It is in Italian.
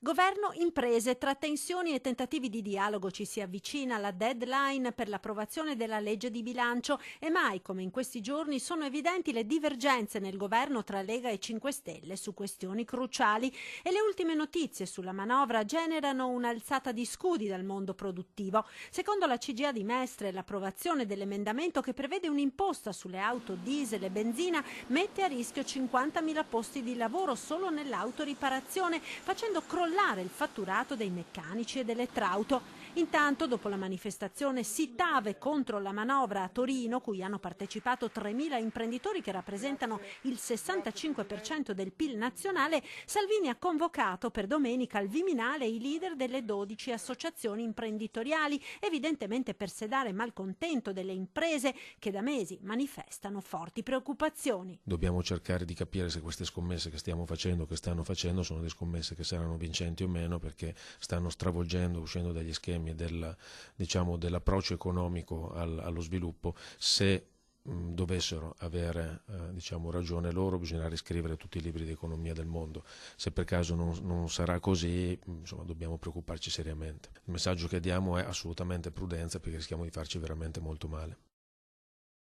Governo, imprese, tra tensioni e tentativi di dialogo ci si avvicina alla deadline per l'approvazione della legge di bilancio e mai come in questi giorni sono evidenti le divergenze nel governo tra Lega e 5 Stelle su questioni cruciali e le ultime notizie sulla manovra generano un'alzata di scudi dal mondo produttivo. Secondo la CGIA di Mestre, l'approvazione dell'emendamento che prevede un'imposta sulle auto diesel e benzina mette a rischio 50.000 posti di lavoro solo nell'autoriparazione, facendo crollare il fatturato dei meccanici e delle trauto. Intanto, dopo la manifestazione Sì TAV contro la manovra a Torino, cui hanno partecipato 3.000 imprenditori che rappresentano il 65% del PIL nazionale, Salvini ha convocato per domenica al Viminale i leader delle 12 associazioni imprenditoriali, evidentemente per sedare malcontento delle imprese che da mesi manifestano forti preoccupazioni. Dobbiamo cercare di capire se queste scommesse che stiamo facendo, che stanno facendo, sono delle scommesse che saranno vincenti o meno, perché stanno stravolgendo, uscendo dagli schemi dell'approccio economico allo sviluppo. Se dovessero avere ragione loro, bisognerà riscrivere tutti i libri di economia del mondo. Se per caso non sarà così, dobbiamo preoccuparci seriamente. Il messaggio che diamo è assolutamente prudenza, perché rischiamo di farci veramente molto male.